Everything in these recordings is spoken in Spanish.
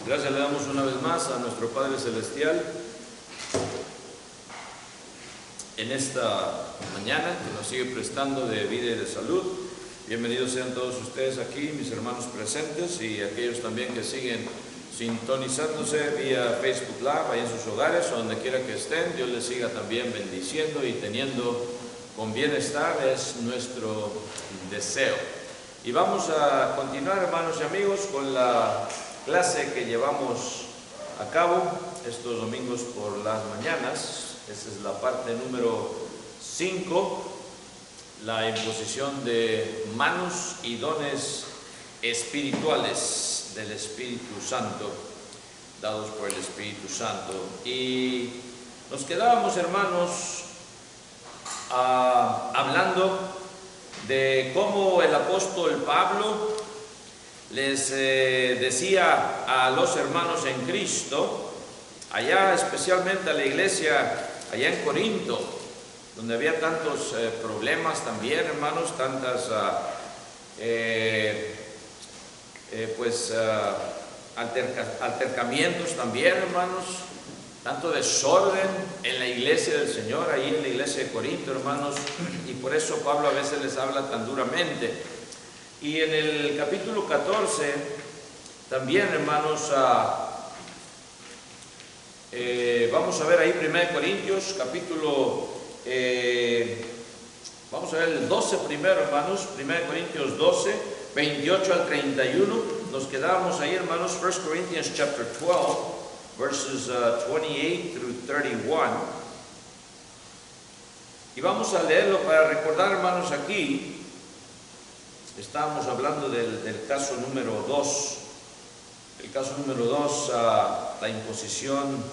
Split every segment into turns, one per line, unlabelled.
Gracias le damos una vez más a nuestro Padre Celestial en esta mañana que nos sigue prestando de vida y de salud. Bienvenidos sean todos ustedes aquí, mis hermanos presentes y aquellos también que siguen sintonizándose vía Facebook Live, ahí en sus hogares o donde quiera que estén. Dios les siga también bendiciendo y teniendo con bienestar, es nuestro deseo. Y vamos a continuar, hermanos y amigos, con la clase que llevamos a cabo estos domingos por las mañanas. Esa es la parte número 5, la imposición de manos y dones espirituales del Espíritu Santo, dados por el Espíritu Santo. Y nos quedábamos, hermanos, hablando de cómo el apóstol Pablo les decía a los hermanos en Cristo, allá especialmente a la iglesia allá en Corinto, donde había tantos problemas también, hermanos, tantas altercamientos también, hermanos, tanto desorden en la iglesia del Señor, ahí en la iglesia de Corinto, hermanos, y por eso Pablo a veces les habla tan duramente. Y en el capítulo 14, también, hermanos, vamos a ver ahí 1 Corintios, capítulo, vamos a ver el 12 primero, hermanos, 1 Corintios 12, 28 al 31, nos quedamos ahí, hermanos, 1 Corinthians chapter 12, verses 28 through 31, y vamos a leerlo para recordar, hermanos, aquí. Estábamos hablando del caso número 2, el caso número 2, la imposición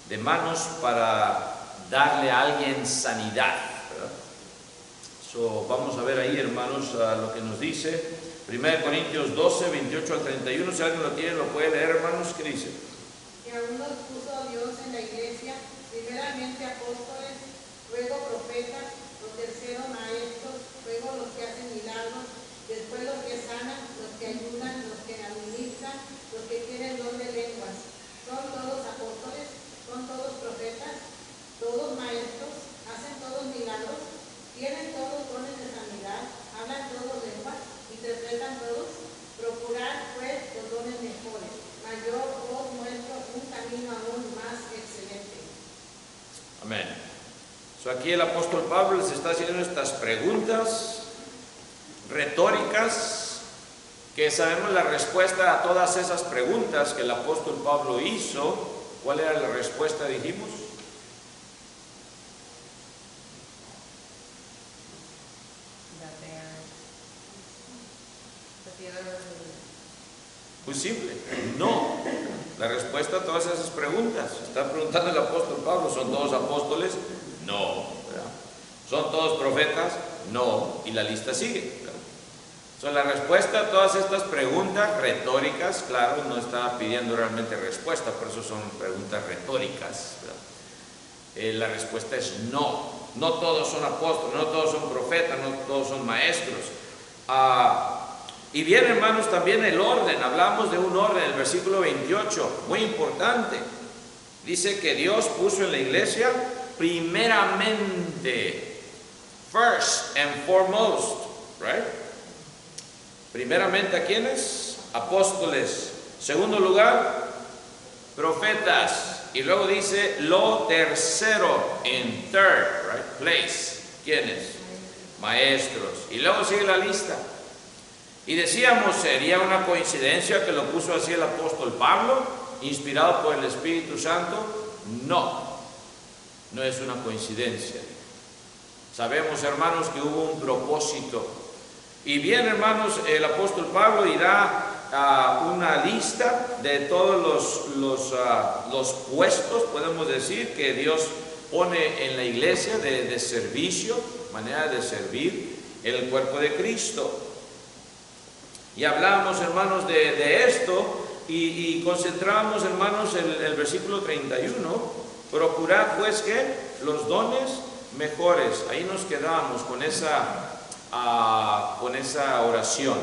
de manos para darle a alguien sanidad, ¿verdad? Vamos a ver ahí, hermanos, lo que nos dice 1 Corintios 12, 28 al 31, si alguien lo tiene, lo puede leer, hermanos. ¿Qué dice?
Que aún nos puso Dios en la iglesia, primeramente apóstoles, luego profetas, los terceros maestros, luego los que hacen milagros, después los que sanan, los que ayudan, los que administran, los que tienen don de lenguas. Son todos apóstoles, son todos profetas, todos maestros, hacen todos milagros, tienen todos dones de sanidad, hablan todos lenguas, interpretan todos. Procurad pues los dones mejores, mas yo os muestro un camino aún más excelente.
Amén. Aquí el apóstol Pablo les está haciendo estas preguntas retóricas, que sabemos la respuesta a todas esas preguntas que el apóstol Pablo hizo. ¿Cuál era la respuesta, dijimos? Muy simple, no. La respuesta a todas esas preguntas, está preguntando el apóstol Pablo, ¿son todos apóstoles? No. ¿Son todos profetas? No. Y la lista sigue. La respuesta a todas estas preguntas retóricas, claro, no está pidiendo realmente respuesta, por eso son preguntas retóricas, ¿verdad? La respuesta es no. No todos son apóstoles, no todos son profetas, no todos son maestros. Y bien, hermanos, también el orden. Hablamos de un orden, el versículo 28, muy importante. Dice que Dios puso en la iglesia primeramente, first and foremost, right? Primeramente, ¿a quiénes? Apóstoles. Segundo lugar, profetas. Y luego dice lo tercero, in third, right, place. ¿Quiénes? Maestros. Y luego sigue la lista. Y decíamos, ¿sería una coincidencia que lo puso así el apóstol Pablo, inspirado por el Espíritu Santo? No, no es una coincidencia. Sabemos, hermanos, que hubo un propósito. Y bien, hermanos, el apóstol Pablo irá una lista de todos los puestos, podemos decir, que Dios pone en la iglesia de servicio, manera de servir el cuerpo de Cristo. Y hablábamos, hermanos, de esto y concentramos, hermanos, el versículo 31. Procurad pues que los dones mejores. Ahí nos quedamos con esa oración.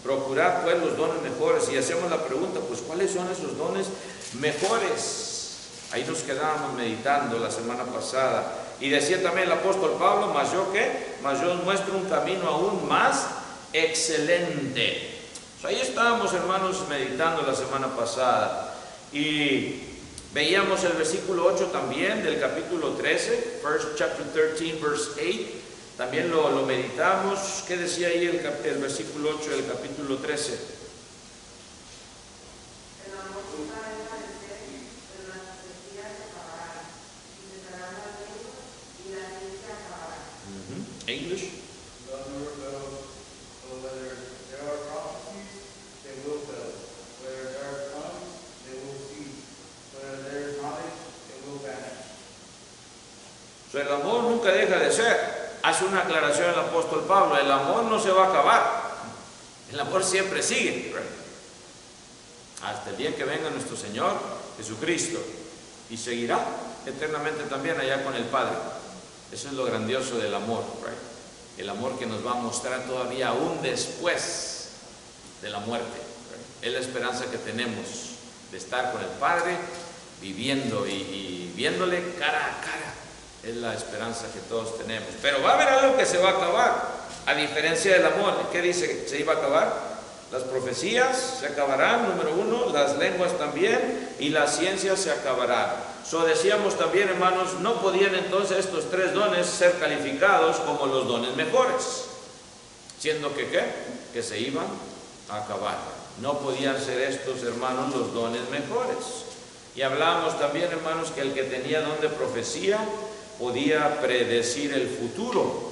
Procurad pues los dones mejores. Y hacemos la pregunta, pues ¿cuáles son esos dones mejores? Ahí nos quedábamos meditando la semana pasada. Y decía también el apóstol Pablo, ¿mas yo qué? Mas yo os muestro un camino aún más excelente. Ahí estábamos, hermanos, meditando la semana pasada. Y veíamos el versículo 8 también del capítulo 13, First chapter 13, verse 8. También lo meditamos. ¿Qué decía ahí el versículo 8 del capítulo 13?
El amor nunca deja de ser, pero las profecías se acabarán, y cesarán las lenguas, y la ciencia acabará.
English?
Whether there are prophecies, they will fail. Whether there are tongues, they will cease. Whether there is knowledge, it will vanish.
El amor nunca deja de ser. Hace una aclaración el apóstol Pablo: el amor no se va a acabar, el amor siempre sigue, hasta el día que venga nuestro Señor Jesucristo, y seguirá eternamente también allá con el Padre. Eso es lo grandioso del amor, el amor que nos va a mostrar todavía aún después de la muerte. Es la esperanza que tenemos de estar con el Padre, viviendo y viéndole cara a cara. Es la esperanza que todos tenemos. Pero va a haber algo que se va a acabar, a diferencia del amor. ¿Qué dice que se iba a acabar? Las profecías se acabarán, número uno, las lenguas también, y la ciencia se acabará. Decíamos también, hermanos, no podían entonces estos tres dones ser calificados como los dones mejores, siendo que ¿qué? Que se iban a acabar. No podían ser estos, hermanos, los dones mejores. Y hablábamos también, hermanos, que el que tenía don de profecía podía predecir el futuro.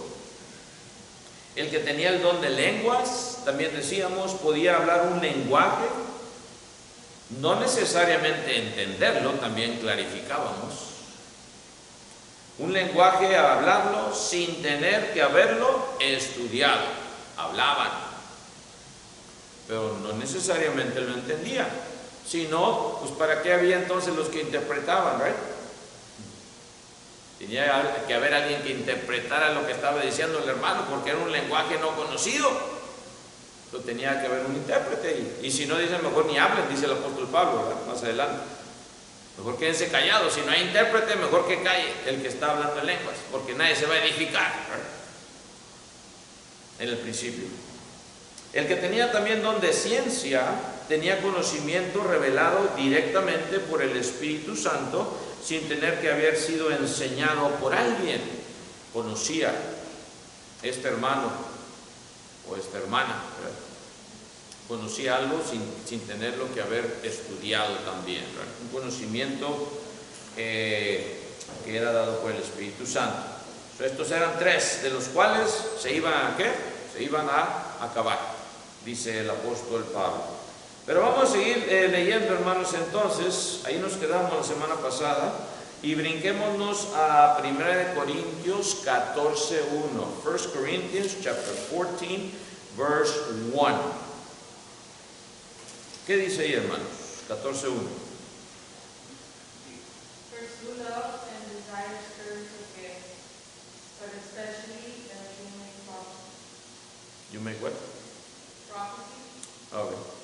El que tenía el don de lenguas, también decíamos, podía hablar un lenguaje, no necesariamente entenderlo, también clarificábamos. Un lenguaje a hablarlo sin tener que haberlo estudiado. Hablaban, pero no necesariamente lo entendían. Si no, pues ¿para qué había entonces los que interpretaban, right? Tenía que haber alguien que interpretara lo que estaba diciendo el hermano, porque era un lenguaje no conocido. Entonces tenía que haber un intérprete. Y si no, dicen, mejor ni hablen, dice el apóstol Pablo, ¿verdad? Más adelante. Mejor quédense callados. Si no hay intérprete, mejor que calle el que está hablando en lenguas, porque nadie se va a edificar, ¿verdad? En el principio. El que tenía también don de ciencia tenía conocimiento revelado directamente por el Espíritu Santo, sin tener que haber sido enseñado por alguien. Conocía este hermano o esta hermana, ¿verdad? Conocía algo sin tenerlo que haber estudiado también, ¿verdad? Un conocimiento que era dado por el Espíritu Santo. Estos eran tres, de los cuales se iban a ¿qué? Se iban a acabar, dice el apóstol Pablo. Pero vamos a seguir leyendo, hermanos, entonces. Ahí nos quedamos la semana pasada. Y brinquémonos a 1 Corintios 14:1. 1 Corinthians chapter 14, verse 1. ¿Qué dice ahí, hermanos? 14:1.
Pursue love and desire spiritual gifts, but especially that you may prophesy.
You make what?
Prophecy.
Okay.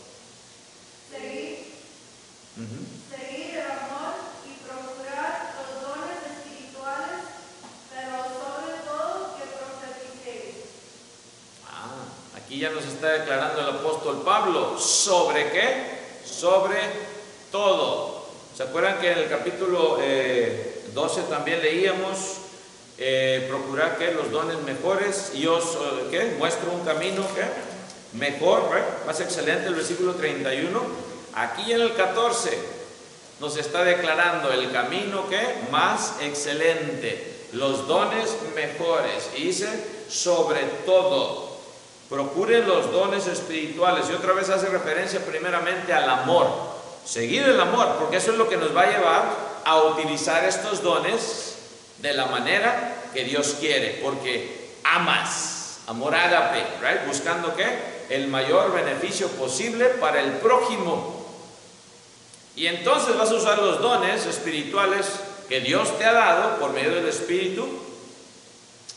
Seguir el amor y procurar los dones espirituales, pero sobre todo que profeticéis.
Aquí ya nos está declarando el apóstol Pablo. ¿Sobre qué? Sobre todo. ¿Se acuerdan que en el capítulo 12 también leíamos procurar que los dones mejores, y os ¿qué? Muestro un camino ¿qué? Mejor, ¿right? Más excelente, el versículo 31. Aquí en el 14 nos está declarando el camino ¿qué? Más excelente, los dones mejores. Y dice, sobre todo, procuren los dones espirituales. Y otra vez hace referencia primeramente al amor. Seguir el amor, porque eso es lo que nos va a llevar a utilizar estos dones de la manera que Dios quiere. Porque amas, amor ágape, ¿right? Buscando ¿qué? El mayor beneficio posible para el prójimo. Y entonces vas a usar los dones espirituales que Dios te ha dado por medio del Espíritu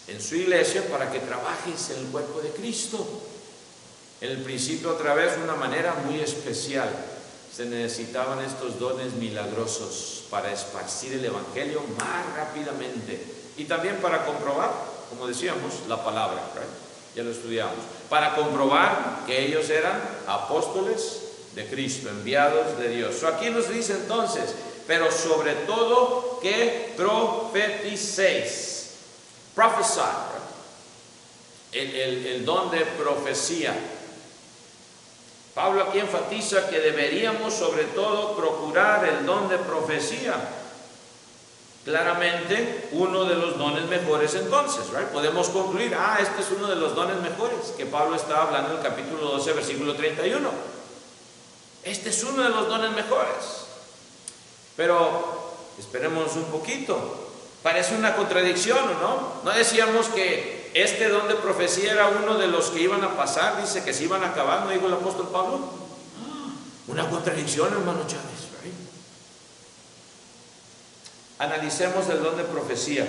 en su iglesia para que trabajes en el cuerpo de Cristo. En el principio, otra vez, una manera muy especial. Se necesitaban estos dones milagrosos para esparcir el Evangelio más rápidamente. Y también para comprobar, como decíamos, la palabra, ¿right? Ya lo estudiamos. Para comprobar que ellos eran apóstoles de Cristo, enviados de Dios. Aquí nos dice entonces, pero sobre todo que profeticéis. Prophesy, right? El don de profecía. Pablo aquí enfatiza que deberíamos sobre todo procurar el don de profecía. Claramente uno de los dones mejores entonces, ¿right? Podemos concluir, este es uno de los dones mejores que Pablo está hablando en el capítulo 12, versículo 31. Este es uno de los dones mejores. Pero esperemos un poquito. Parece una contradicción, ¿o no? ¿No decíamos que este don de profecía era uno de los que iban a pasar? Dice que se iban a acabar, ¿no dijo el apóstol Pablo? Una contradicción, hermano Chávez, ¿right? Analicemos el don de profecía.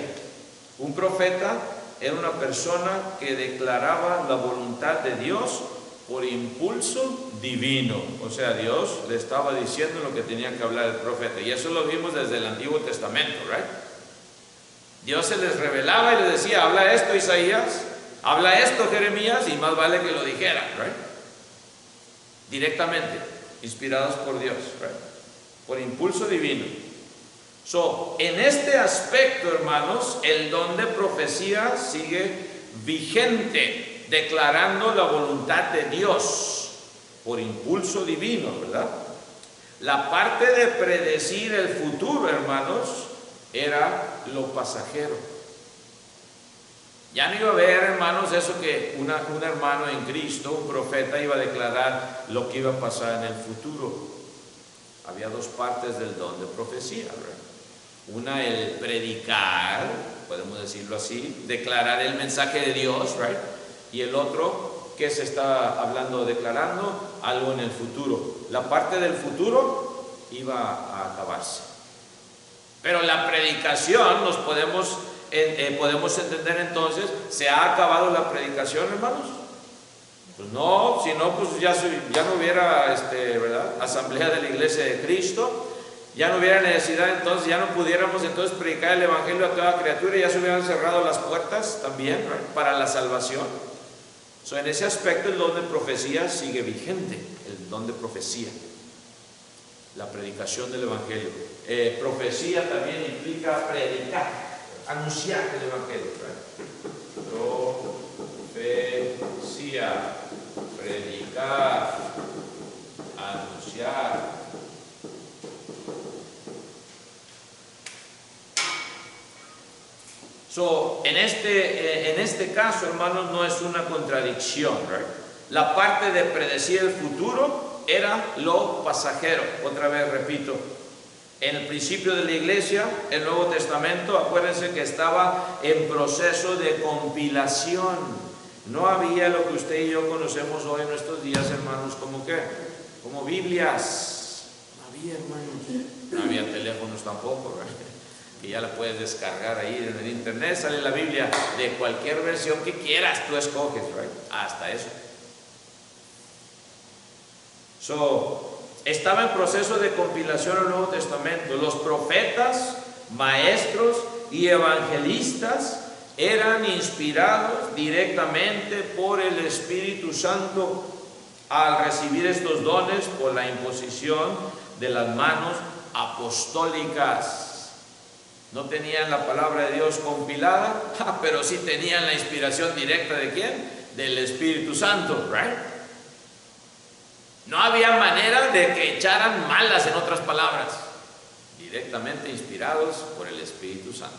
Un profeta era una persona que declaraba la voluntad de Dios por impulso divino. O sea, Dios le estaba diciendo lo que tenía que hablar el profeta. Y eso lo vimos desde el Antiguo Testamento, ¿right? Dios se les revelaba y les decía, habla esto Isaías, habla esto Jeremías, y más vale que lo dijera, ¿right? Directamente, inspirados por Dios, ¿right? Por impulso divino. En este aspecto, hermanos, el don de profecía sigue vigente, declarando la voluntad de Dios por impulso divino, ¿verdad? La parte de predecir el futuro, hermanos, era lo pasajero. Ya no iba a haber, hermanos, eso que un hermano en Cristo, un profeta, iba a declarar lo que iba a pasar en el futuro. Había dos partes del don de profecía, ¿verdad? Una, el predicar, podemos decirlo así, declarar el mensaje de Dios, ¿right? Y el otro, que se está hablando, declarando algo en el futuro. La parte del futuro iba a acabarse. Pero la predicación, nos podemos entender entonces, ¿se ha acabado la predicación, hermanos? Pues no, si no, pues ya no hubiera, ¿verdad?, asamblea de la iglesia de Cristo. Ya no hubiera necesidad, entonces ya no pudiéramos entonces predicar el evangelio a toda criatura, y ya se hubieran cerrado las puertas también, ¿right?, para la salvación. En ese aspecto el don de profecía sigue vigente, el don de profecía, la predicación del evangelio. Profecía también implica predicar, anunciar el evangelio, ¿right? Profecía, predicar, anunciar. En este caso, hermanos, no es una contradicción, ¿right? La parte de predecir el futuro era lo pasajero. Otra vez repito, en el principio de la iglesia, el Nuevo Testamento, acuérdense que estaba en proceso de compilación. No había lo que usted y yo conocemos hoy en nuestros días, hermanos, como Biblias. No había, hermanos. No había teléfonos tampoco, ¿verdad? Que ya la puedes descargar ahí en el internet, sale la Biblia de cualquier versión que quieras, tú escoges, right? Hasta eso. Estaba en proceso de compilación el Nuevo Testamento. Los profetas, maestros y evangelistas eran inspirados directamente por el Espíritu Santo al recibir estos dones por la imposición de las manos apostólicas. No tenían la palabra de Dios compilada, pero sí tenían la inspiración directa ¿de quién? Del Espíritu Santo, ¿right? No había manera de que echaran malas, en otras palabras, directamente inspirados por el Espíritu Santo.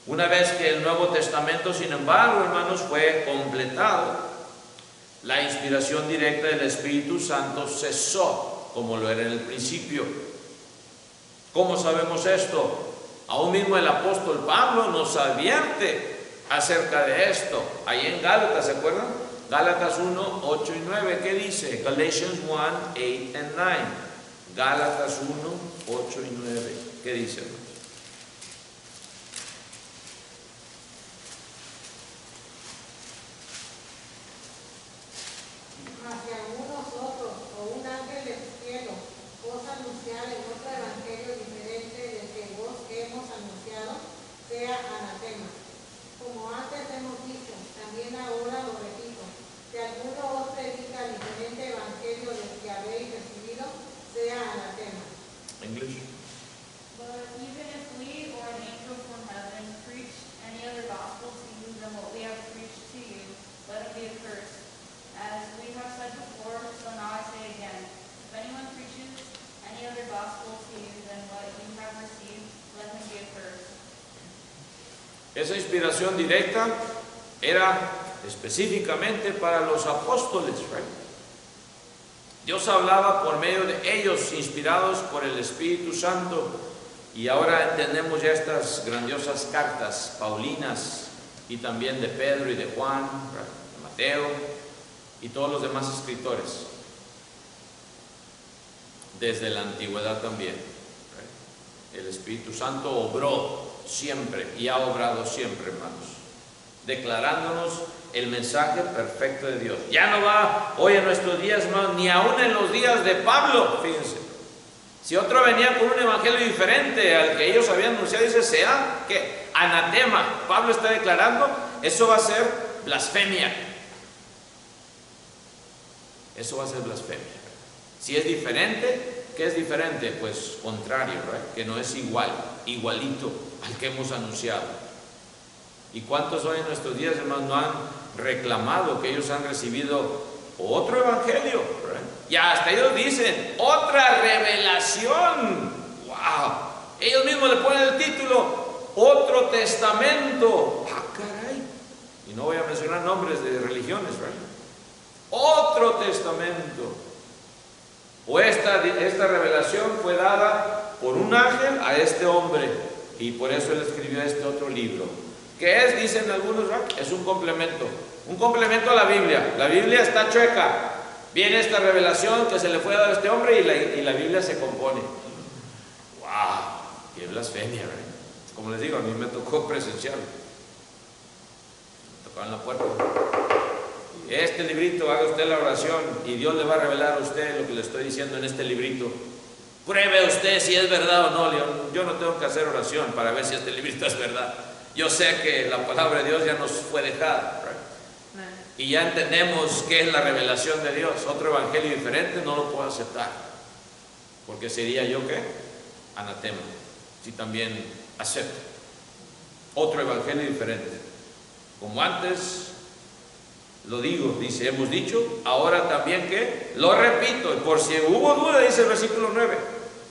Una vez que el Nuevo Testamento, sin embargo, hermanos, fue completado, la inspiración directa del Espíritu Santo cesó, como lo era en el principio. ¿Cómo sabemos esto? Aún mismo el apóstol Pablo nos advierte acerca de esto. Ahí en Gálatas, ¿se acuerdan? Gálatas 1, 8 y 9, ¿qué dice? Galatians 1, 8 and 9. Gálatas 1, 8 y 9, ¿qué dice? inspiración directa era específicamente para los apóstoles, right? Dios hablaba por medio de ellos, inspirados por el Espíritu Santo. Y ahora entendemos ya estas grandiosas cartas paulinas y también de Pedro y de Juan, de Mateo y todos los demás escritores. Desde la antigüedad también. El Espíritu Santo obró siempre y ha obrado siempre, hermanos, declarándonos el mensaje perfecto de Dios. Ya no va hoy en nuestros días, hermanos, ni aún en los días de Pablo, fíjense. Si otro venía con un evangelio diferente al que ellos habían anunciado, dice, sea que anatema. Pablo está declarando, eso va a ser blasfemia. Eso va a ser blasfemia. Si es diferente, ¿qué es diferente? Pues contrario, ¿right? Que no es igual, igualito al que hemos anunciado. ¿Y cuántos hoy en nuestros días, hermanos, no han reclamado que ellos han recibido otro evangelio? ¿Right? Y hasta ellos dicen, otra revelación. ¡Wow! Ellos mismos le ponen el título, otro testamento. ¡Ah, caray! Y no voy a mencionar nombres de religiones, ¿right? Otro testamento. O esta revelación fue dada por un ángel a este hombre, y por eso él escribió este otro libro. ¿Qué es? Dicen algunos, ¿verdad? Es un complemento a la Biblia. La Biblia está chueca. Viene esta revelación que se le fue dada a este hombre y la Biblia se compone. ¡Wow! ¡Qué blasfemia! ¿verdad? Como les digo, a mí me tocó presenciarlo. Me tocaban la puerta. Este librito, haga usted la oración y Dios le va a revelar a usted lo que le estoy diciendo en este librito. Pruebe usted si es verdad o no, León. Yo no tengo que hacer oración para ver si este librito es verdad. Yo sé que la palabra de Dios ya nos fue dejada, ¿right? Y ya entendemos qué es la revelación de Dios. Otro evangelio diferente no lo puedo aceptar, porque sería yo ¿qué? Anatema, si también acepto otro evangelio diferente. Como antes lo digo, dice, hemos dicho, ahora también que lo repito, y por si hubo duda, dice el versículo 9,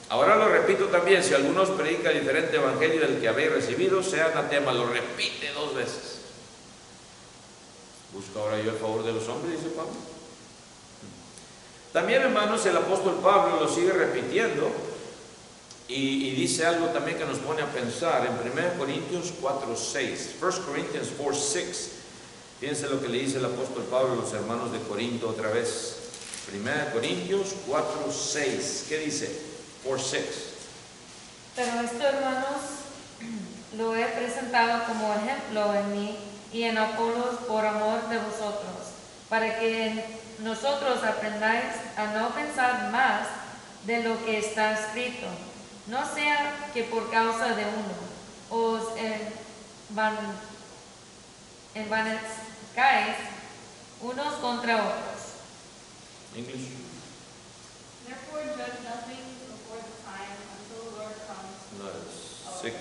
ahora lo repito también, si algunos predica diferente evangelio del que habéis recibido, sea anatema. Lo repite 2 veces. Busco ahora yo el favor de los hombres, dice Pablo. También, hermanos, el apóstol Pablo lo sigue repitiendo y dice algo también que nos pone a pensar en 1 Corintios 4:6. 1 Corinthians 4:6. Fíjense lo que le dice el apóstol Pablo a los hermanos de Corinto otra vez. 1 Corintios 4:6. ¿Qué dice? 4:6.
Pero esto, hermanos, lo he presentado como ejemplo en mí y en Apolos por amor de vosotros, para que nosotros aprendáis a no pensar más de lo que está escrito, no sea que por causa de uno os envanezcáis unos contra otros.
English.
Therefore judge nothing before the time until the Lord comes.
No, it's 6.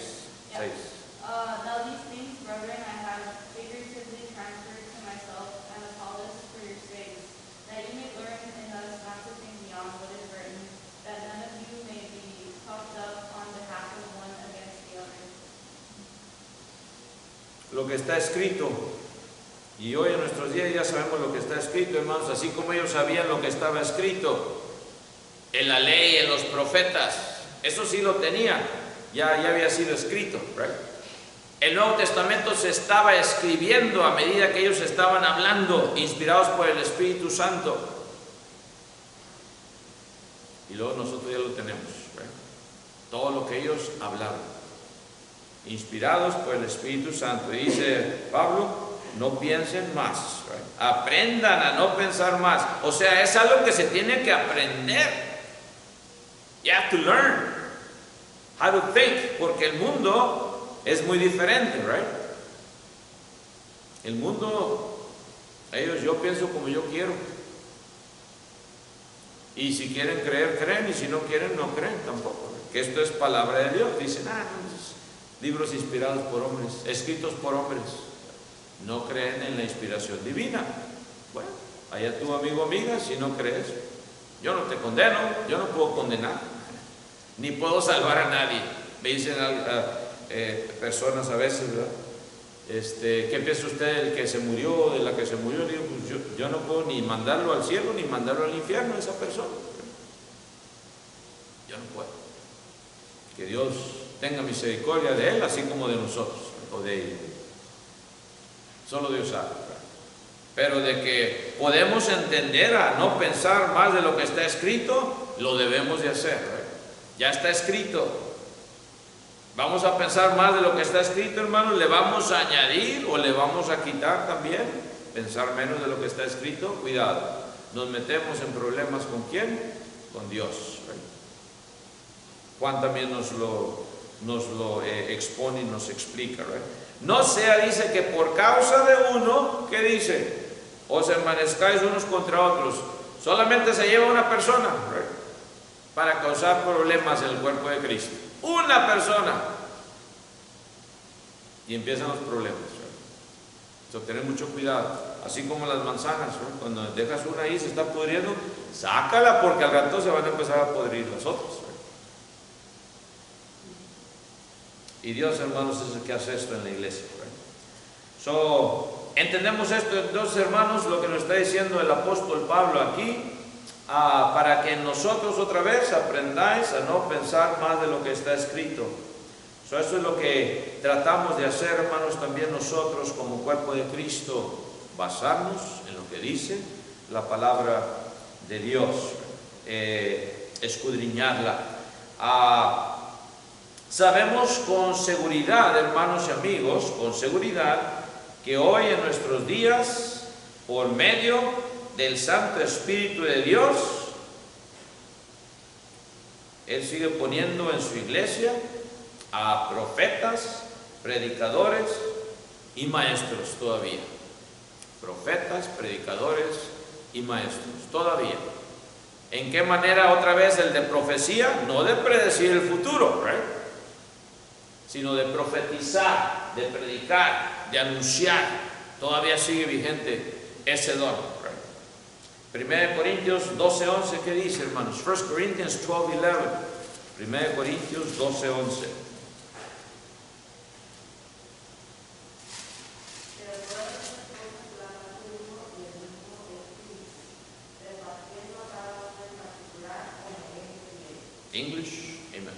Yeah.
6.
Now these things, brethren, I have figuratively transferred to myself and Apollos for your sakes, that you may learn in us not to think beyond what is written, that none of you may be puffed up on behalf of one against the other.
Lo que está escrito, y hoy en nuestros días ya sabemos lo que está escrito, hermanos, así como ellos sabían lo que estaba escrito en la ley, en los profetas, eso sí lo tenían, ya había sido escrito, right? El Nuevo Testamento se estaba escribiendo a medida que ellos estaban hablando, inspirados por el Espíritu Santo. Y luego nosotros ya lo tenemos, right? Todo lo que ellos hablaron, inspirados por el Espíritu Santo. Y dice Pablo, no piensen más, right? Aprendan a no pensar más. O sea, es algo que se tiene que aprender. You have to learn how to think, porque el mundo es muy diferente, right? El mundo, yo pienso como yo quiero. Y si quieren creer, creen, y si no quieren, no creen tampoco. Que esto es palabra de Dios. Dicen, libros inspirados por hombres, escritos por hombres. No creen en la inspiración divina. Bueno, allá tu amigo, amiga, si no crees. Yo no te condeno, yo no puedo condenar, ni puedo salvar a nadie. Me dicen personas a veces, ¿verdad? ¿qué piensa usted del que se murió, de la que se murió? Le digo, pues yo no puedo ni mandarlo al cielo ni mandarlo al infierno a esa persona. Yo no puedo. Que Dios tenga misericordia de él, así como de nosotros, o de ella. Solo Dios sabe. Pero de que podemos entender a no pensar más de lo que está escrito, lo debemos de hacer. Ya está escrito. Vamos a pensar más de lo que está escrito, hermanos. ¿Le vamos a añadir o le vamos a quitar también? Pensar menos de lo que está escrito. Cuidado. Nos metemos en problemas ¿con quién? Con Dios. Juan también nos lo expone y nos explica. No sea, dice, que por causa de uno, ¿qué dice? Os envanezcáis unos contra otros. Solamente se lleva una persona para causar problemas en el cuerpo de Cristo. Una persona. Y empiezan los problemas. Entonces, tener mucho cuidado. Así como las manzanas, cuando dejas una ahí se está pudriendo, sácala, porque al rato se van a empezar a pudrir las otras. Y Dios, hermanos, es el que hace esto en la iglesia. Entendemos esto entonces, hermanos, lo que nos está diciendo el apóstol Pablo aquí, para que nosotros otra vez aprendáis a no pensar más de lo que está escrito. Eso es lo que tratamos de hacer, hermanos, también nosotros como cuerpo de Cristo, basarnos en lo que dice la palabra de Dios, escudriñarla. Sabemos con seguridad, hermanos y amigos, con seguridad, que hoy en nuestros días, por medio del Santo Espíritu de Dios, Él sigue poniendo en su iglesia a profetas, predicadores y maestros todavía. Profetas, predicadores y maestros todavía. ¿En qué manera? Otra vez el de profecía, no de predecir el futuro, sino de profetizar, de predicar, de anunciar. Todavía sigue vigente ese don. 1 Corintios 12:11, ¿qué dice, hermanos? 1 Corinthians 12:11. 1 Corintios 12:11. English, amen.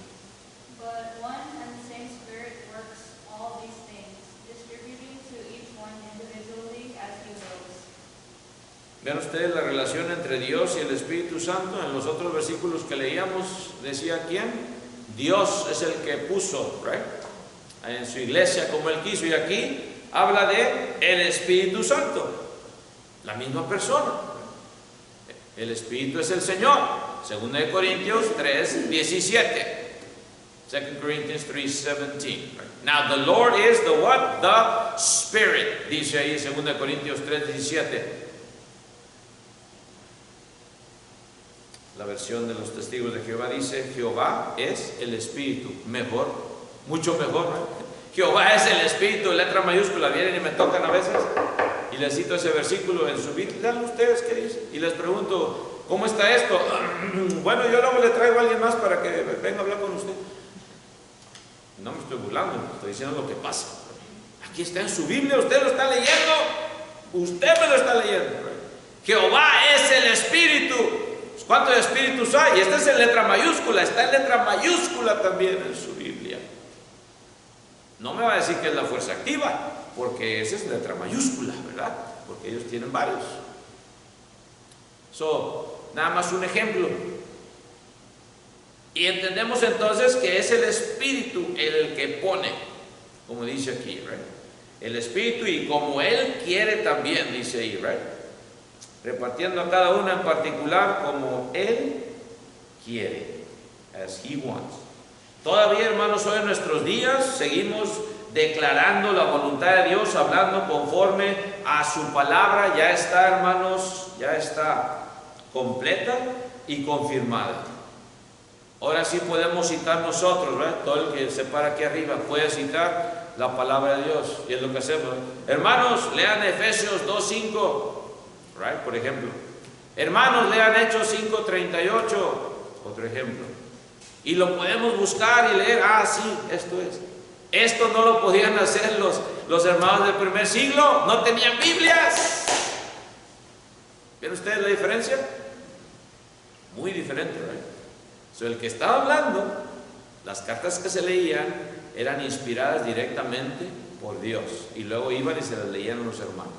But one and the same Spirit works all these things, distributing to each one individually as He wills.
Vean ustedes la relación entre Dios y el Espíritu Santo. En los otros versículos que leíamos, decía ¿quién? Dios es el que puso, en su iglesia como Él quiso. Y aquí habla de el Espíritu Santo, la misma persona. El Espíritu es el Señor. 2 Corintios 3:17. 2 Corinthians 3:17. Now the Lord is the what? The Spirit. Dice ahí 2 Corintios 3:17. La versión de los testigos de Jehová dice: Jehová es el Espíritu. Mejor, mucho mejor, Jehová es el Espíritu, letra mayúscula. Vienen y me tocan a veces y les cito ese versículo en su Biblia. ¿Dan ustedes qué dice? Y les pregunto: ¿cómo está esto? Bueno, yo luego le traigo a alguien más para que venga a hablar con usted. No me estoy burlando, estoy diciendo lo que pasa. Aquí está en su Biblia, usted lo está leyendo. Usted me lo está leyendo. Jehová es el Espíritu. ¿Cuántos espíritus hay? Y esta es en letra mayúscula, está en letra mayúscula también en su Biblia. No me va a decir que es la fuerza activa, porque esa es letra mayúscula, ¿verdad? Porque ellos tienen varios. Nada más un ejemplo. Y entendemos entonces que es el Espíritu el que pone, como dice aquí, el Espíritu, y como Él quiere también, dice ahí, repartiendo a cada uno en particular como Él quiere, as He wants. Todavía, hermanos, hoy en nuestros días seguimos declarando la voluntad de Dios, hablando conforme a su palabra. Ya está, hermanos, ya está completa y confirmada. Ahora sí podemos citar nosotros, todo el que se para aquí arriba puede citar la palabra de Dios, y es lo que hacemos. Hermanos, lean Efesios 2:5, por ejemplo. Hermanos, lean Hechos 5:38, otro ejemplo. Y lo podemos buscar y leer. Sí, esto es. Esto no lo podían hacer los hermanos del primer siglo no tenían Biblias. ¿Ven ustedes la diferencia? Muy diferente, ¿verdad? El que estaba hablando, las cartas que se leían eran inspiradas directamente por Dios, y luego iban y se las leían a los hermanos.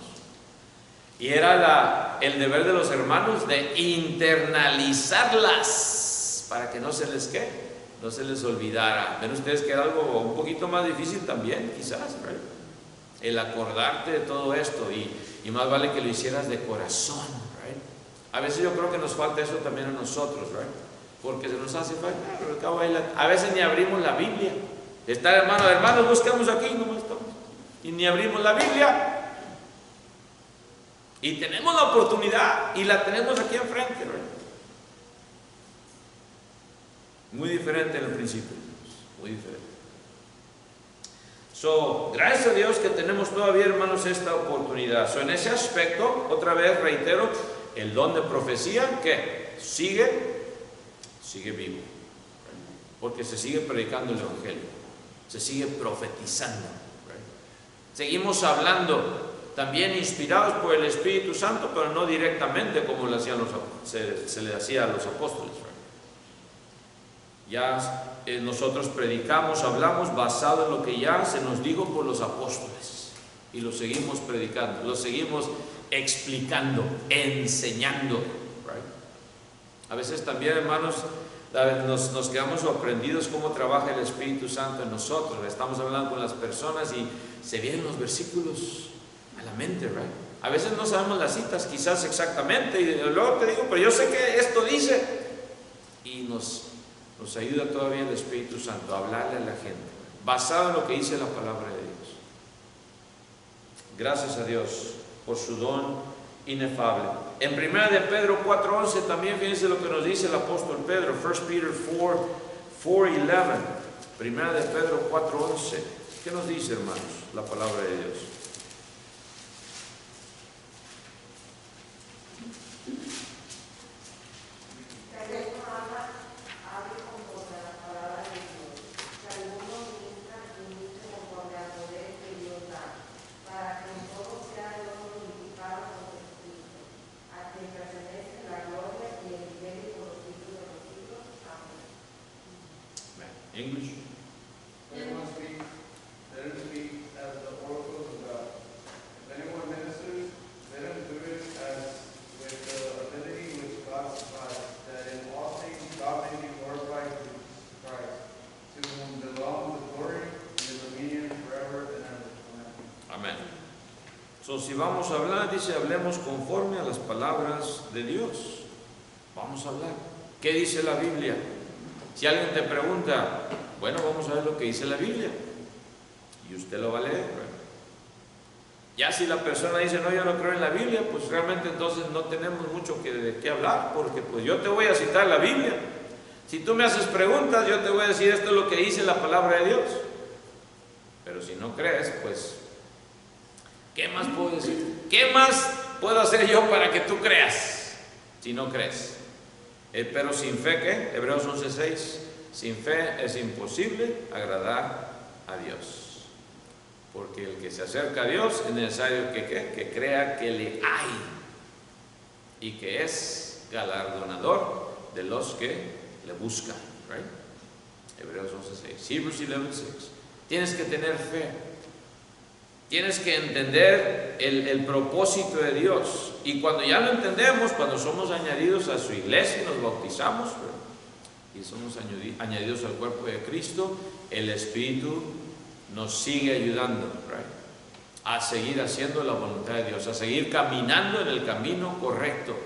Y era el deber de los hermanos de internalizarlas para que no se les olvidara. Ven ustedes que era algo un poquito más difícil también, quizás, ¿right? El acordarte de todo esto, y más vale que lo hicieras de corazón, ¿right? A veces yo creo que nos falta eso también a nosotros, ¿right? Porque se nos hace falta, pero al cabo a veces ni abrimos la Biblia. Está hermanos, buscamos aquí, nomás estamos, y ni abrimos la Biblia. Y tenemos la oportunidad, y la tenemos aquí enfrente, ¿right? Muy diferente en el principio, muy diferente. Gracias a Dios que tenemos todavía, hermanos, esta oportunidad. En ese aspecto, otra vez reitero, el don de profecía, que sigue vivo, porque se sigue predicando el Evangelio, se sigue profetizando, seguimos hablando, también inspirados por el Espíritu Santo, pero no directamente como se le hacía a los apóstoles. Ya nosotros predicamos, hablamos basado en lo que ya se nos dijo por los apóstoles, y lo seguimos predicando, lo seguimos explicando, enseñando. A veces también, hermanos, nos quedamos sorprendidos cómo trabaja el Espíritu Santo en nosotros. Estamos hablando con las personas y se vienen los versículos a la mente, ¿right? A veces no sabemos las citas quizás exactamente, y luego te digo, pero yo sé que esto dice, y nos ayuda todavía el Espíritu Santo a hablarle a la gente basado en lo que dice la palabra de Dios. Gracias a Dios por su don inefable. En 1 de Pedro 4:11 también fíjense lo que nos dice el apóstol Pedro. 1 Peter 4:11. 1 de Pedro 4:11. ¿Qué nos dice, hermanos, la palabra de Dios? English.
Let him speak as the oracles of God. If anyone ministers, let him do it as with the ability which God supplies, that in all things God may be glorified through Christ, to whom belongs the glory and the dominion forever and ever.
Amén.
Amen.
Si vamos a hablar, dice, hablemos conforme a las palabras de Dios. Vamos a hablar. ¿Qué dice la Biblia? Si alguien te pregunta, bueno, vamos a ver lo que dice la Biblia, y usted lo va a leer, ¿verdad? Ya si la persona dice, no, yo no creo en la Biblia, pues realmente entonces no tenemos mucho de qué hablar, porque pues yo te voy a citar la Biblia. Si tú me haces preguntas, yo te voy a decir, esto es lo que dice la palabra de Dios. Pero si no crees, pues, ¿qué más puedo decir? ¿Qué más puedo hacer yo para que tú creas si no crees? Pero sin fe, ¿qué? Hebreos 11:6. Sin fe es imposible agradar a Dios. Porque el que se acerca a Dios es necesario que crea que le hay y que es galardonador de los que le buscan. Right? Hebreos 11:6. Hebrews 11:6. Tienes que tener fe. Tienes que entender el propósito de Dios. Y cuando ya lo entendemos, cuando somos añadidos a su iglesia y nos bautizamos, y somos añadidos al cuerpo de Cristo, el Espíritu nos sigue ayudando, right, a seguir haciendo la voluntad de Dios, a seguir caminando en el camino correcto,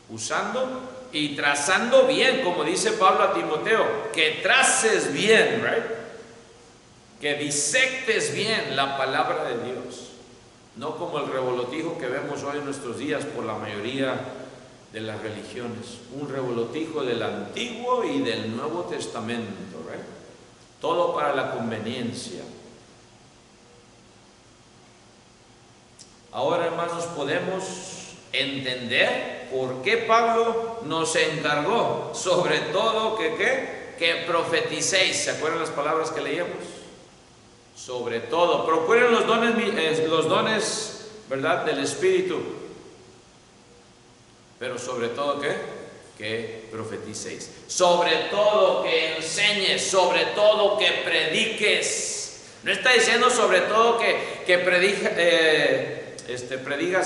usando y trazando bien, como dice Pablo a Timoteo, que traces bien, right? Que disectes bien la palabra de Dios, no como el revolotijo que vemos hoy en nuestros días por la mayoría de las religiones, un revolotijo del Antiguo y del Nuevo Testamento, ¿right? Todo para la conveniencia. Ahora, hermanos, podemos entender por qué Pablo nos encargó, sobre todo, que profeticéis. ¿Se acuerdan las palabras que leíamos? Sobre todo, procuren los dones, ¿verdad?, del Espíritu. Pero sobre todo, ¿qué? Que profeticéis. Sobre todo que enseñes, sobre todo que prediques. No está diciendo sobre todo que predigas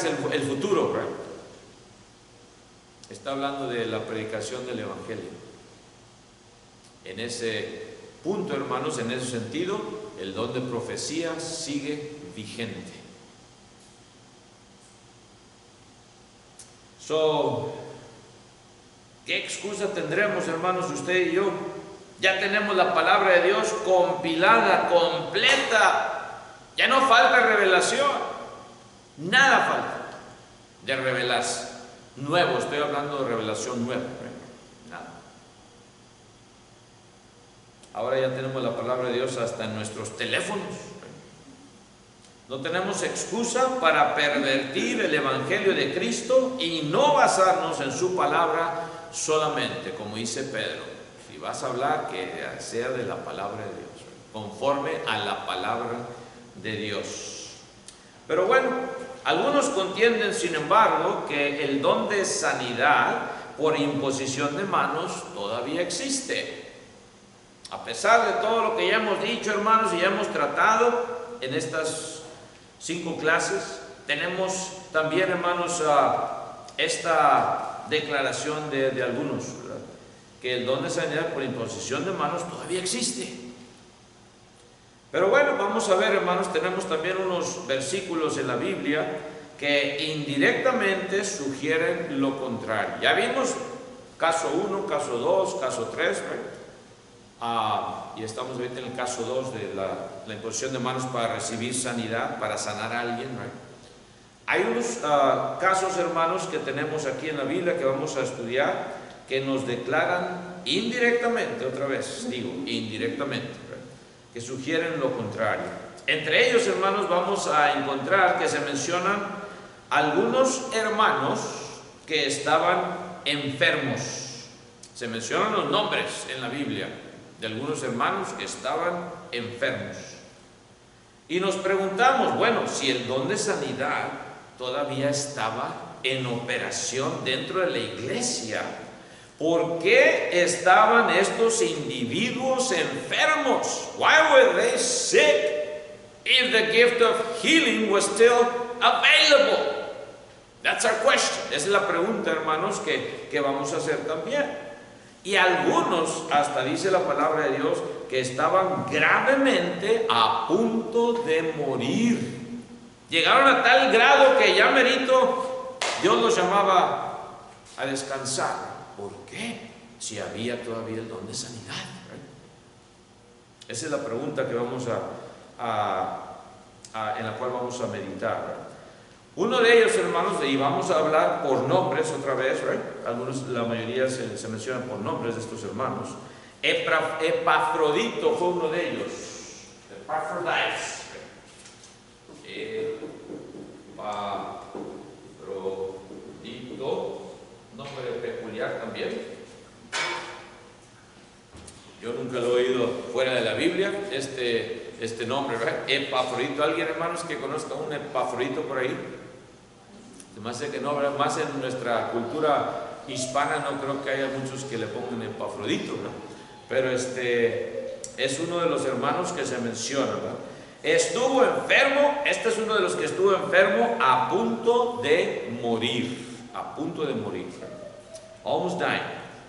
el futuro, ¿right? Está hablando de la predicación del Evangelio. En ese punto, hermanos, en ese sentido, el don de profecía sigue vigente. ¿Qué excusa tendremos, hermanos, usted y yo? Ya tenemos la palabra de Dios compilada, completa. Ya no falta revelación. Nada falta de revelarse. Nuevo, estoy hablando de revelación nueva. Nada. Ahora ya tenemos la palabra de Dios hasta en nuestros teléfonos. No tenemos excusa para pervertir el Evangelio de Cristo y no basarnos en su palabra solamente, como dice Pedro. Si vas a hablar, que sea de la palabra de Dios, conforme a la palabra de Dios. Pero bueno, algunos contienden, sin embargo, que el don de sanidad por imposición de manos todavía existe. A pesar de todo lo que ya hemos dicho, hermanos, y ya hemos tratado en estas 5 clases, tenemos también, hermanos, esta declaración de algunos, ¿verdad?, que el don de sanidad por imposición de manos todavía existe. Pero bueno, vamos a ver, hermanos, tenemos también unos versículos en la Biblia que indirectamente sugieren lo contrario. Ya vimos caso 1, caso 2, caso 3, y estamos ahorita en el caso 2 de la imposición de manos para recibir sanidad, para sanar a alguien, Hay unos casos, hermanos, que tenemos aquí en la Biblia que vamos a estudiar, que nos declaran indirectamente, otra vez digo, indirectamente, que sugieren lo contrario. Entre ellos, hermanos, vamos a encontrar que se mencionan algunos hermanos que estaban enfermos. Se mencionan los nombres en la Biblia de algunos hermanos que estaban enfermos. Y nos preguntamos, bueno, si el don de sanidad todavía estaba en operación dentro de la iglesia, ¿por qué estaban estos individuos enfermos? Why were they sick if the gift of healing was still available? That's our question. Esa es la pregunta, hermanos, que vamos a hacer también. Y algunos, hasta dice la palabra de Dios, que estaban gravemente a punto de morir. Llegaron a tal grado que ya merito Dios los llamaba a descansar. ¿Por qué? Si había todavía el don de sanidad. Esa es la pregunta que vamos en la cual vamos a meditar. Uno de ellos, hermanos, y vamos a hablar por nombres otra vez, la mayoría se mencionan por nombres de estos hermanos. Epafrodito fue uno de ellos. Epaphroditus. Epafrodito, nombre peculiar también. Yo nunca lo he oído fuera de la Biblia, este nombre, Epafrodito. ¿Alguien, hermanos, que conozca un Epafrodito por ahí? Más que no, más en nuestra cultura hispana no creo que haya muchos que le pongan Epafrodito, ¿no? Pero es uno de los hermanos que se menciona, ¿no? Estuvo enfermo, este es uno de los que estuvo enfermo a punto de morir, almost dying.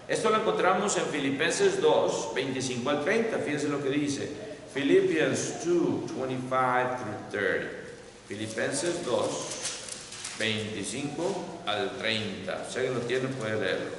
Esto lo encontramos en Filipenses 2, 25 al 30, fíjense lo que dice, Philippians 2, 25 through 30, Filipenses 2, 25 al 30. Si alguien lo tiene, puede leerlo.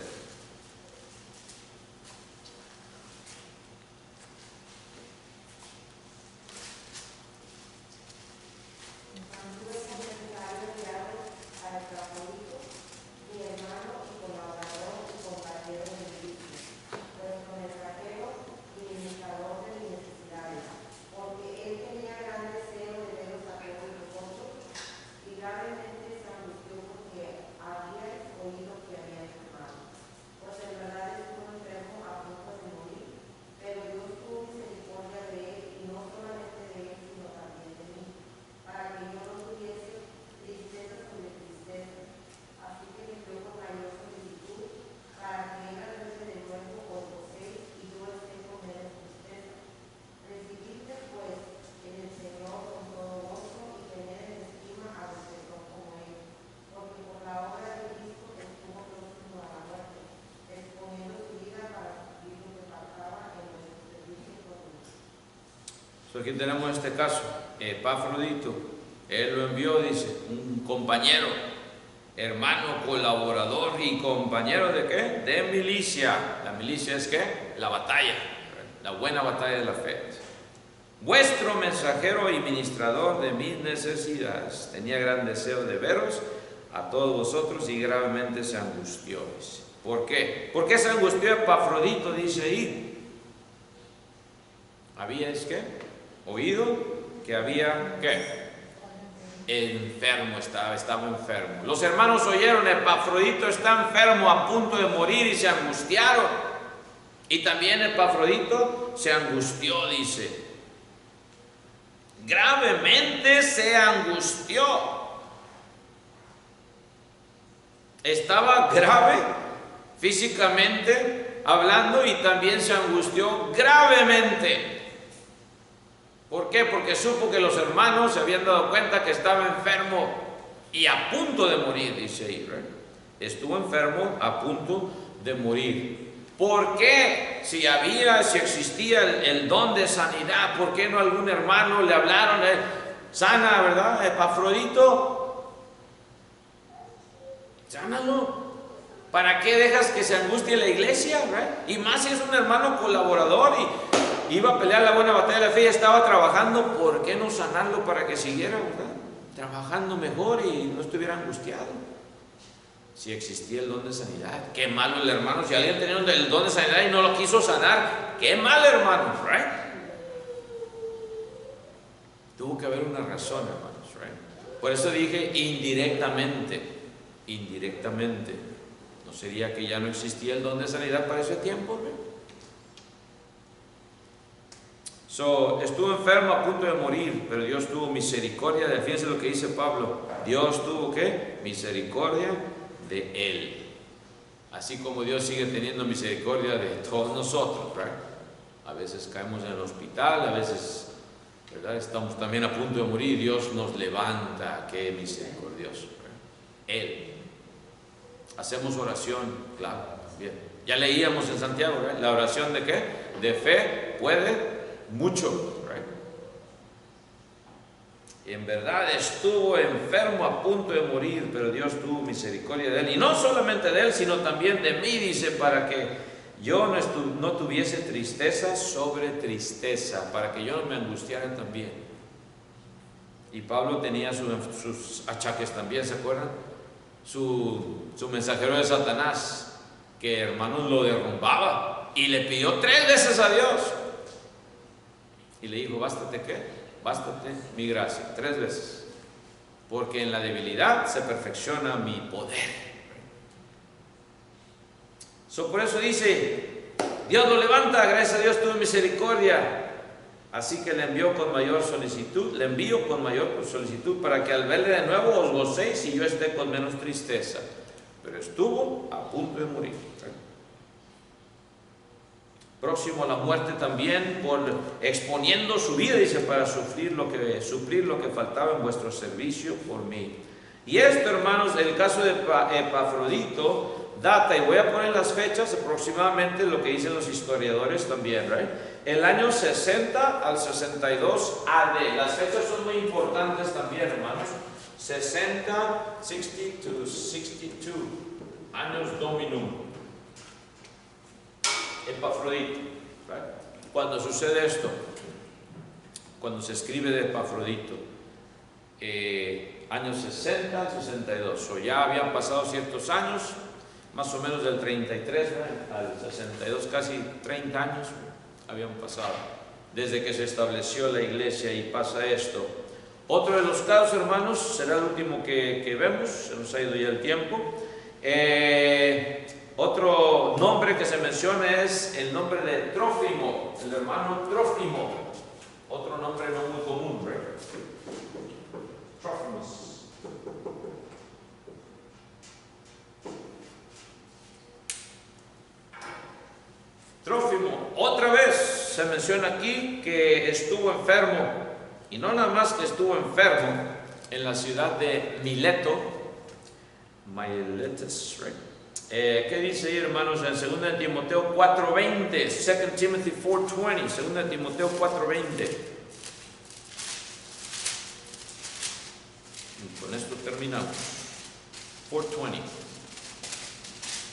Aquí tenemos este caso, Epafrodito, él lo envió, dice, un compañero, hermano, colaborador y compañero de ¿qué? De milicia. La milicia es ¿qué? La batalla, la buena batalla de la fe. Vuestro mensajero y ministrador de mis necesidades. Tenía gran deseo de veros a todos vosotros y gravemente se angustió. Dice. ¿Por qué? ¿Por qué se angustió Epafrodito? Dice ahí. ¿Habíais qué? Oído que había ¿qué? Enfermo, estaba enfermo. Los hermanos oyeron, Epafrodito está enfermo, a punto de morir, y se angustiaron. Y también Epafrodito se angustió, dice. Gravemente se angustió. Estaba grave físicamente hablando y también se angustió gravemente. ¿Por qué? Porque supo que los hermanos se habían dado cuenta que estaba enfermo y a punto de morir, dice ahí, ¿right? Estuvo enfermo a punto de morir. ¿Por qué? Si existía el don de sanidad, ¿por qué no algún hermano le hablaron? Sana, ¿verdad? Epafrodito, sánalo. ¿Para qué dejas que se angustie la iglesia? ¿Right? Y más si es un hermano colaborador y iba a pelear la buena batalla de la fe y estaba trabajando, ¿por qué no sanarlo para que siguiera, ¿verdad? Trabajando mejor y no estuviera angustiado? Si existía el don de sanidad, qué malo el hermano. Si alguien tenía el don de sanidad y no lo quiso sanar, qué mal hermano, ¿right? Tuvo que haber una razón, hermanos, ¿right? Por eso dije indirectamente. ¿No sería que ya no existía el don de sanidad para ese tiempo, ¿right? Estuvo enfermo a punto de morir, pero Dios tuvo misericordia de él. Fíjense lo que dice Pablo. Dios tuvo ¿qué? Misericordia de él. Así como Dios sigue teniendo misericordia de todos nosotros, ¿right? A veces caemos en el hospital, a veces, ¿verdad? Estamos también a punto de morir. Dios nos levanta. Qué misericordioso, ¿right? Él. Hacemos oración, claro, también. Ya leíamos en Santiago, ¿right? La oración de ¿qué? De fe puede mucho, right? Y en verdad estuvo enfermo a punto de morir, pero Dios tuvo misericordia de él, y no solamente de él, sino también de mí, dice, para que yo no tuviese tristeza sobre tristeza, para que yo no me angustiara también. Y Pablo tenía sus achaques también, ¿se acuerdan? Su mensajero de Satanás, que hermanos lo derrumbaba y le pidió 3 veces a Dios. Y le dijo, bástate ¿qué? Bástate mi gracia, 3 veces. Porque en la debilidad se perfecciona mi poder. Por eso dice, Dios lo levanta, gracias a Dios tuvo misericordia. Así que le envío con mayor solicitud, para que al verle de nuevo os gocéis y yo esté con menos tristeza. Pero estuvo a punto de morir. Próximo a la muerte también, exponiendo su vida, dice, para suplir lo que faltaba en vuestro servicio por mí. Y esto, hermanos, el caso de Epafrodito data, y voy a poner las fechas aproximadamente, lo que dicen los historiadores también, ¿right? El año 60 al 62 AD. Las fechas son muy importantes también, hermanos. 60 to 62 años dominum. Epafrodito, ¿right? Cuando sucede esto, cuando se escribe de Epafrodito, años 60 al 62, o ya habían pasado ciertos años, más o menos del 33 al 62, casi 30 años habían pasado desde que se estableció la iglesia y pasa esto. Otro de los casos, hermanos, será el último que vemos, se nos ha ido ya el tiempo. Otro nombre que se menciona es el nombre de Trófimo, el hermano Trófimo. Otro nombre no muy común, ¿verdad? Trófimos. Trófimo, otra vez se menciona aquí que estuvo enfermo, y no nada más que estuvo enfermo en la ciudad de Mileto, right? ¿Qué dice ahí, hermanos? En 2 Timoteo 4:20, 2 Timothy 4:20, 2 Timoteo 4:20. Con esto terminamos. 4:20.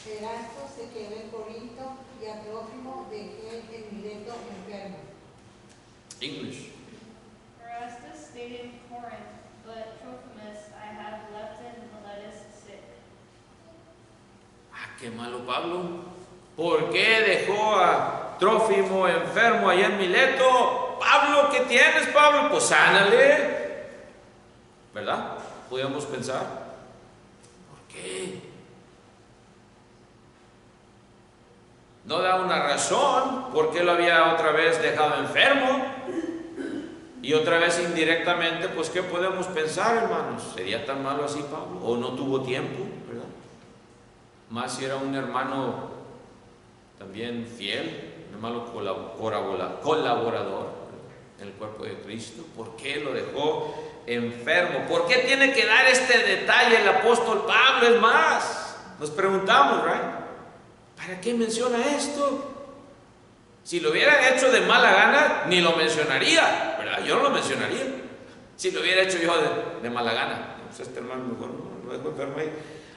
Erasto se quedó en Corinto y a Trófimo dejé en Mileto enfermo.
English.
Erastus stayed in Corinth, but Trophimus I have left in Miletus sick.
Ah, qué malo Pablo. ¿Por qué dejó a Trófimo enfermo allá en Mileto? Pablo, ¿qué tienes, Pablo? Pues sánale. ¿Verdad? Podríamos pensar. ¿Por qué? No da una razón por qué lo había otra vez dejado enfermo. Y otra vez indirectamente, pues ¿qué podemos pensar, hermanos? ¿Sería tan malo así Pablo? ¿O no tuvo tiempo, verdad? Más si era un hermano también fiel, un hermano colaborador en el cuerpo de Cristo. ¿Por qué lo dejó enfermo? ¿Por qué tiene que dar este detalle el apóstol Pablo? Es más, nos preguntamos, ¿right? ¿Para qué menciona esto? Si lo hubiera hecho de mala gana, ni lo mencionaría, ¿verdad? Yo no lo mencionaría. Si lo hubiera hecho yo de mala gana, pues este hermano mejor no lo dejo enfermo ahí.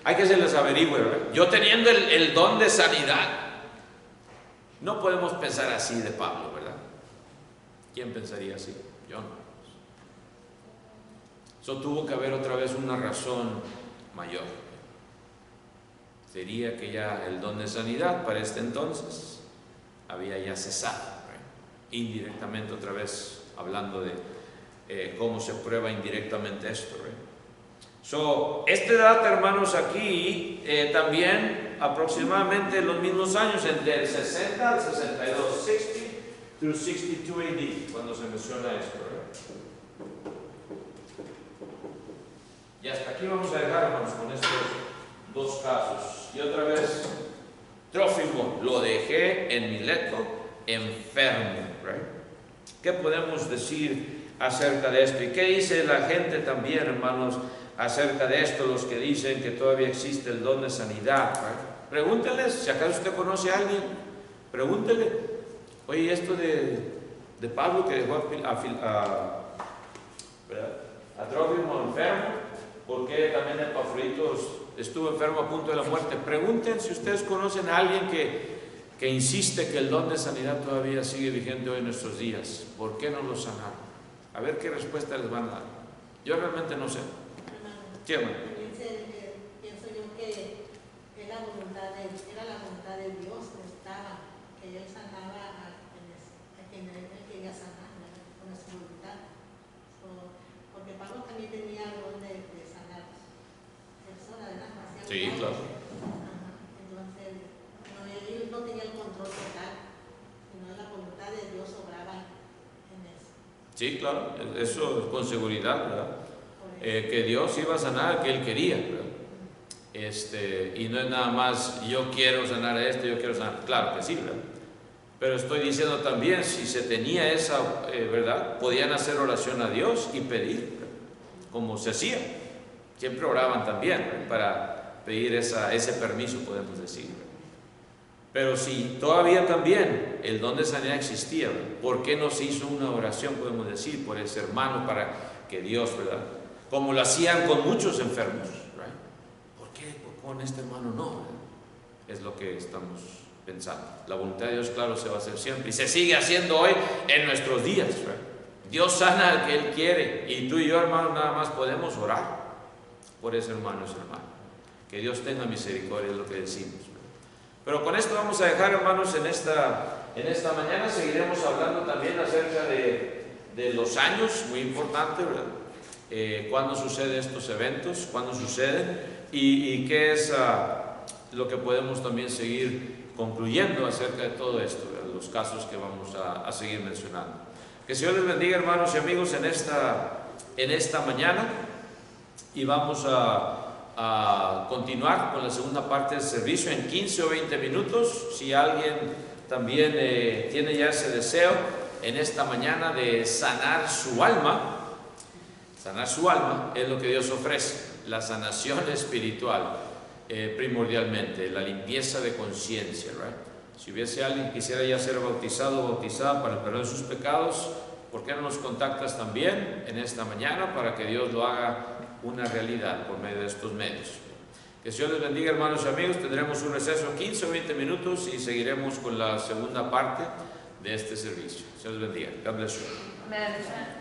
Hay que se les averigüe, ¿verdad? Yo teniendo el don de sanidad, no podemos pensar así de Pablo, ¿verdad? ¿Quién pensaría así? Yo no. Eso tuvo que haber otra vez una razón mayor. Sería que ya el don de sanidad para este entonces había ya cesado, ¿right? Indirectamente otra vez hablando de cómo se prueba indirectamente esto, ¿right? Esta edad, hermanos, aquí también aproximadamente los mismos años, entre el 60 al 62, 60 through 62 AD, cuando se menciona esto, ¿right? Y hasta aquí vamos a dejar, hermanos, con estos dos casos. Y otra vez, Trófimo, lo dejé en Mileto enfermo, ¿right? ¿Qué podemos decir acerca de esto? ¿Y qué dice la gente también, hermanos, acerca de esto? Los que dicen que todavía existe el don de sanidad, ¿right? Pregúntenles, si acaso usted conoce a alguien, pregúntele, oye, esto de Pablo que dejó a Trófimo enfermo, ¿por qué también Epafroditos estuvo enfermo a punto de la muerte? Pregunten si ustedes conocen a alguien que insiste que el don de sanidad todavía sigue vigente hoy en nuestros días. ¿Por qué no lo sanaron? A ver qué respuesta les van a dar. Yo realmente no sé. Sí, hermano.
Pienso yo que era la voluntad de Dios que estaba, que Él sanaba a quien Él quería sanar, ¿verdad? Con su voluntad. Porque Pablo también tenía el don de sanar personas, ¿verdad?
Sí, claro.
Entonces, él no tenía el control total, sino la voluntad de Dios obraba en eso.
Sí, claro, eso con seguridad, ¿verdad? Que Dios iba a sanar al que Él quería, ¿verdad? Y no es nada más yo quiero sanar a este, yo quiero sanar, claro que sí, ¿verdad? Pero estoy diciendo también, si se tenía esa, ¿verdad? Podían hacer oración a Dios y pedir, ¿verdad? Como se hacía. Siempre oraban también, ¿verdad? Para pedir ese permiso, podemos decir, ¿verdad? Pero si todavía también el don de sanidad existía, ¿verdad? ¿Por qué no se hizo una oración, podemos decir, por ese hermano para que Dios, ¿verdad? Como lo hacían con muchos enfermos, ¿right? ¿Por qué con este hermano no? ¿Verdad? Es lo que estamos pensando. La voluntad de Dios, claro, se va a hacer siempre y se sigue haciendo hoy en nuestros días, ¿right? Dios sana al que Él quiere y tú y yo, hermano, nada más podemos orar por ese hermano, ese hermano. Que Dios tenga misericordia, es lo que decimos, ¿verdad? Pero con esto vamos a dejar, hermanos, en esta mañana. Seguiremos hablando también acerca de los años, muy importante, ¿verdad? Cuándo suceden estos eventos, cuándo suceden y qué es lo que podemos también seguir concluyendo acerca de todo esto, ¿verdad? Los casos que vamos a seguir mencionando. Que el Señor les bendiga, hermanos y amigos, en esta mañana, y vamos a continuar con la segunda parte del servicio en 15 o 20 minutos. Si alguien también tiene ya ese deseo en esta mañana de sanar su alma es lo que Dios ofrece, la sanación espiritual, primordialmente, la limpieza de conciencia, ¿right? Si hubiese alguien que quisiera ya ser bautizado o bautizada para el perdón de sus pecados, ¿por qué no nos contactas también en esta mañana para que Dios lo haga una realidad por medio de estos medios. Que el Señor les bendiga, hermanos y amigos. Tendremos un receso 15 o 20 minutos y seguiremos con la segunda parte de este servicio. Señor les bendiga. God bless you.
Amen.